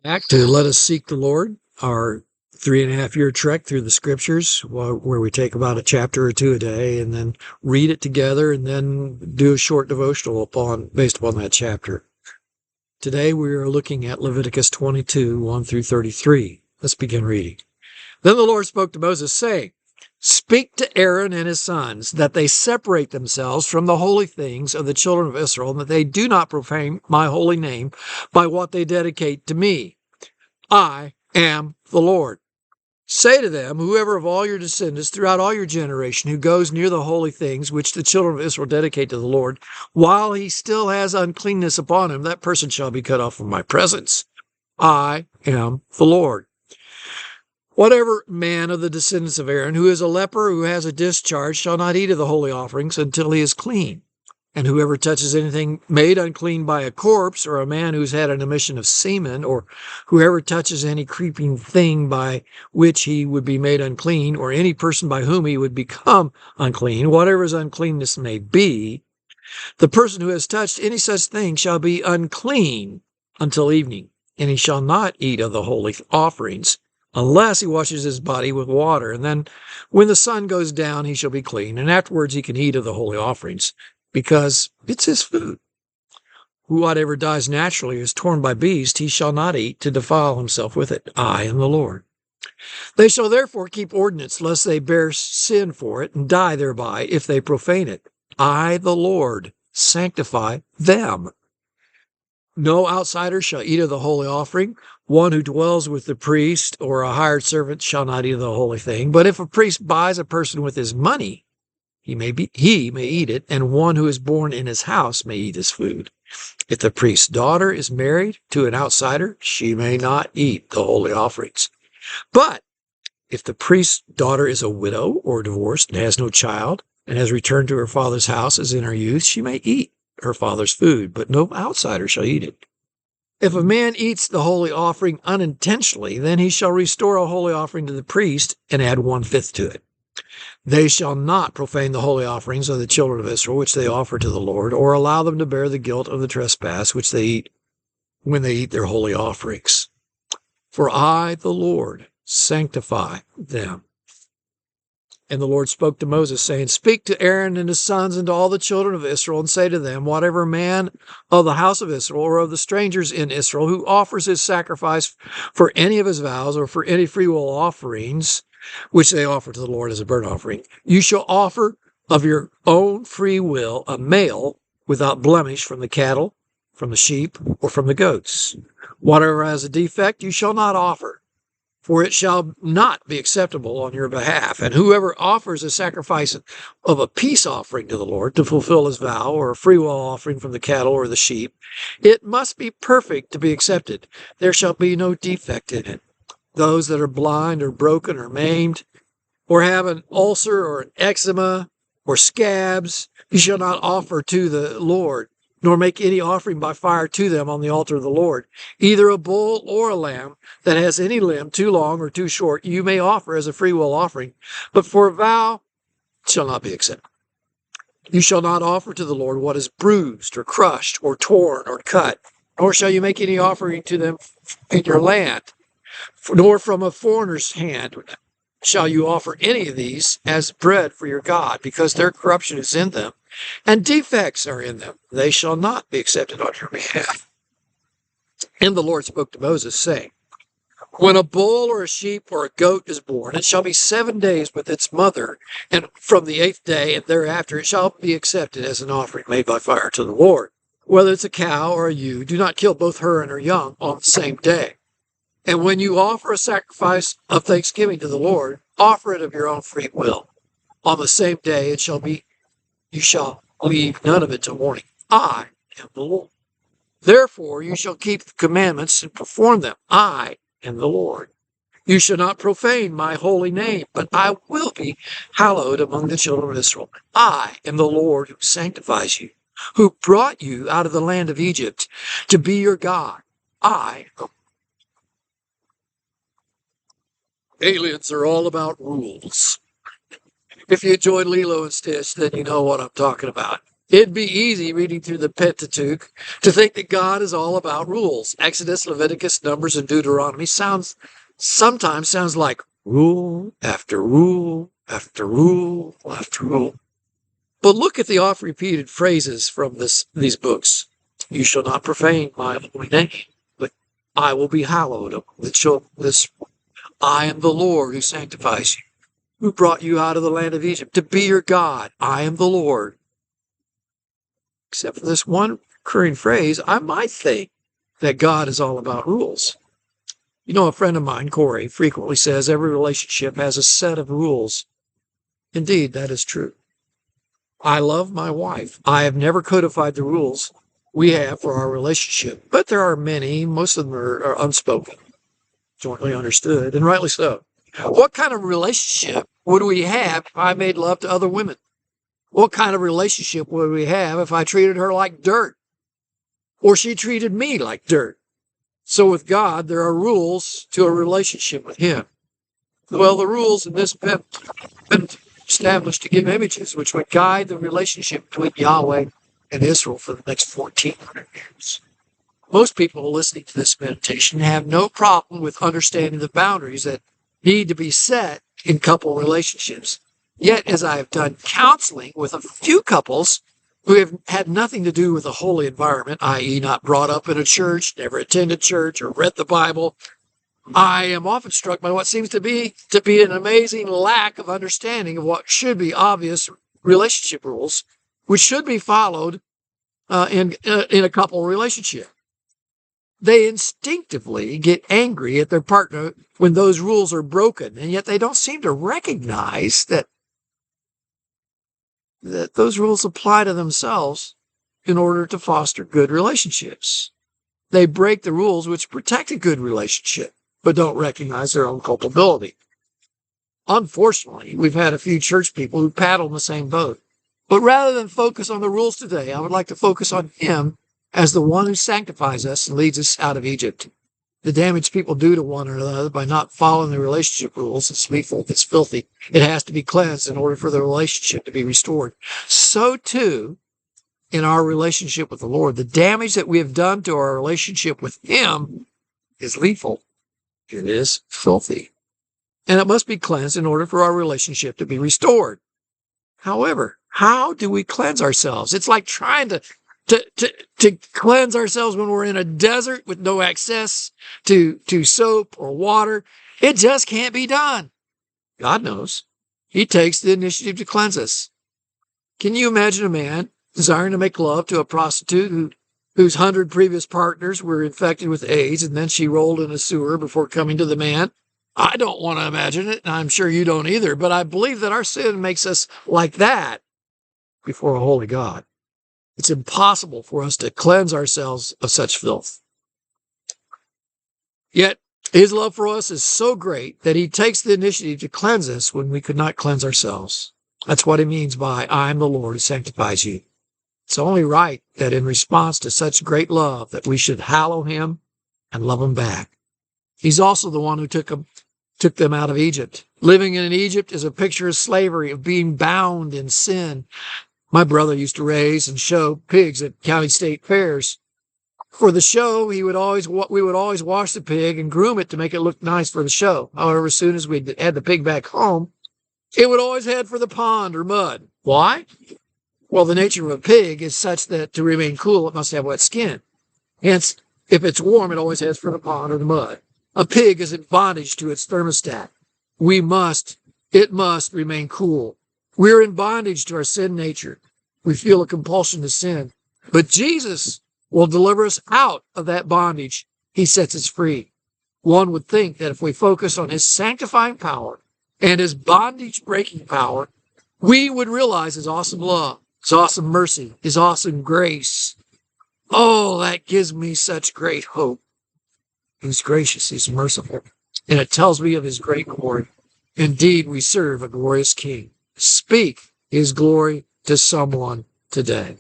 Back to Let Us Seek the Lord, our 3.5 year trek through the scriptures, where we take about a chapter or two a day and then read it together and then do a short devotional based upon that chapter. Today we are looking at Leviticus 22, 1 through 33. Let's begin reading. Then the Lord spoke to Moses, saying, Speak to Aaron and his sons, that they separate themselves from the holy things of the children of Israel, and that they do not profane my holy name by what they dedicate to me. I am the Lord. Say to them, whoever of all your descendants throughout all your generation who goes near the holy things which the children of Israel dedicate to the Lord, while he still has uncleanness upon him, that person shall be cut off from my presence. I am the Lord. Whatever man of the descendants of Aaron who is a leper, who has a discharge, shall not eat of the holy offerings until he is clean. And whoever touches anything made unclean by a corpse, or a man who's had an emission of semen, or whoever touches any creeping thing by which he would be made unclean, or any person by whom he would become unclean, whatever his uncleanness may be, the person who has touched any such thing shall be unclean until evening, and he shall not eat of the holy offerings, unless he washes his body with water. And then when the sun goes down, he shall be clean, and afterwards he can eat of the holy offerings, because it's his food. Whatever dies naturally is torn by beast, he shall not eat to defile himself with it. I am the Lord. They shall therefore keep ordinance, lest they bear sin for it and die thereby, if they profane it. I, the Lord, sanctify them. No outsider shall eat of the holy offering. One who dwells with the priest or a hired servant shall not eat of the holy thing. But if a priest buys a person with his money, he may eat it, and one who is born in his house may eat his food. If the priest's daughter is married to an outsider, she may not eat the holy offerings. But if the priest's daughter is a widow or divorced and has no child, and has returned to her father's house as in her youth, she may eat her father's food, but no outsider shall eat it. If a man eats the holy offering unintentionally, then he shall restore a holy offering to the priest and add 1/5 to it. They shall not profane the holy offerings of the children of Israel, which they offer to the Lord, or allow them to bear the guilt of the trespass which they eat when they eat their holy offerings. For I, the Lord, sanctify them. And the Lord spoke to Moses, saying, Speak to Aaron and his sons and to all the children of Israel, and say to them, Whatever man of the house of Israel or of the strangers in Israel who offers his sacrifice for any of his vows or for any freewill offerings, which they offer to the Lord as a burnt offering, you shall offer of your own free will a male without blemish from the cattle, from the sheep, or from the goats. Whatever has a defect you shall not offer, for it shall not be acceptable on your behalf. And whoever offers a sacrifice of a peace offering to the Lord to fulfill his vow, or a freewill offering from the cattle or the sheep, it must be perfect to be accepted. There shall be no defect in it. Those that are blind or broken or maimed, or have an ulcer or an eczema or scabs, you shall not offer to the Lord, nor make any offering by fire to them on the altar of the Lord. Either a bull or a lamb that has any limb too long or too short, you may offer as a freewill offering, but for a vow it shall not be accepted. You shall not offer to the Lord what is bruised or crushed or torn or cut, nor shall you make any offering to them in your land, nor from a foreigner's hand shall you offer any of these as bread for your God, because their corruption is in them, and defects are in them. They shall not be accepted on your behalf. And the Lord spoke to Moses, saying, When a bull or a sheep or a goat is born, it shall be 7 days with its mother, and from the 8th day and thereafter it shall be accepted as an offering made by fire to the Lord. Whether it's a cow or a ewe, do not kill both her and her young on the same day. And when you offer a sacrifice of thanksgiving to the Lord, offer it of your own free will. On the same day it shall be, you shall leave none of it till morning. I am the Lord. Therefore you shall keep the commandments and perform them. I am the Lord. You shall not profane my holy name, but I will be hallowed among the children of Israel. I am the Lord who sanctifies you, who brought you out of the land of Egypt to be your God. I am. Aliens are all about rules. If you join Lilo and Stitch, then you know what I'm talking about. It'd be easy reading through the Pentateuch to think that God is all about rules. Exodus, Leviticus, Numbers, and Deuteronomy sometimes sounds like rule after rule after rule after rule. But look at the oft-repeated phrases from these books. You shall not profane my holy name, but I will be hallowed. I am the Lord who sanctifies you, who brought you out of the land of Egypt to be your God. I am the Lord. Except for this one recurring phrase, I might think that God is all about rules. You know, a friend of mine, Corey, frequently says every relationship has a set of rules. Indeed, that is true. I love my wife. I have never codified the rules we have for our relationship, but there are many. Most of them are unspoken, jointly understood, and rightly so. What kind of relationship would we have if I made love to other women? What kind of relationship would we have if I treated her like dirt or she treated me like dirt? So with God, there are rules to a relationship with Him. Well, the rules in this have been established to give images which would guide the relationship between Yahweh and Israel for the next 1,400 years. Most people listening to this meditation have no problem with understanding the boundaries that need to be set in couple relationships. Yet, as I have done counseling with a few couples who have had nothing to do with a holy environment, i.e. not brought up in a church, never attended church, or read the Bible, I am often struck by what seems to be an amazing lack of understanding of what should be obvious relationship rules, which should be followed in a couple relationship. They instinctively get angry at their partner when those rules are broken, and yet they don't seem to recognize that those rules apply to themselves in order to foster good relationships. They break the rules which protect a good relationship, but don't recognize their own culpability. Unfortunately, we've had a few church people who paddle in the same boat. But rather than focus on the rules today, I would like to focus on Him as the one who sanctifies us and leads us out of Egypt. The damage people do to one another by not following the relationship rules is lethal. It's filthy. It has to be cleansed in order for the relationship to be restored. So too, in our relationship with the Lord, the damage that we have done to our relationship with Him is lethal. It is filthy. And it must be cleansed in order for our relationship to be restored. However, how do we cleanse ourselves? It's like trying to cleanse ourselves when we're in a desert with no access to soap or water. It just can't be done. God knows. He takes the initiative to cleanse us. Can you imagine a man desiring to make love to a prostitute whose 100 previous partners were infected with AIDS, and then she rolled in a sewer before coming to the man? I don't want to imagine it, and I'm sure you don't either, but I believe that our sin makes us like that before a holy God. It's impossible for us to cleanse ourselves of such filth. Yet, His love for us is so great that He takes the initiative to cleanse us when we could not cleanse ourselves. That's what He means by, I am the Lord who sanctifies you. It's only right that in response to such great love that we should hallow Him and love Him back. He's also the one who took them out of Egypt. Living in Egypt is a picture of slavery, of being bound in sin. My brother used to raise and show pigs at county state fairs. For the show, we would always wash the pig and groom it to make it look nice for the show. However, as soon as we had the pig back home, it would always head for the pond or mud. Why? Well, the nature of a pig is such that to remain cool, it must have wet skin. Hence, if it's warm, it always heads for the pond or the mud. A pig is in bondage to its thermostat. It must remain cool. We're in bondage to our sin nature. We feel a compulsion to sin. But Jesus will deliver us out of that bondage. He sets us free. One would think that if we focus on His sanctifying power and His bondage-breaking power, we would realize His awesome love, His awesome mercy, His awesome grace. Oh, that gives me such great hope. He's gracious, He's merciful, and it tells me of His great glory. Indeed, we serve a glorious King. Speak His glory to someone today.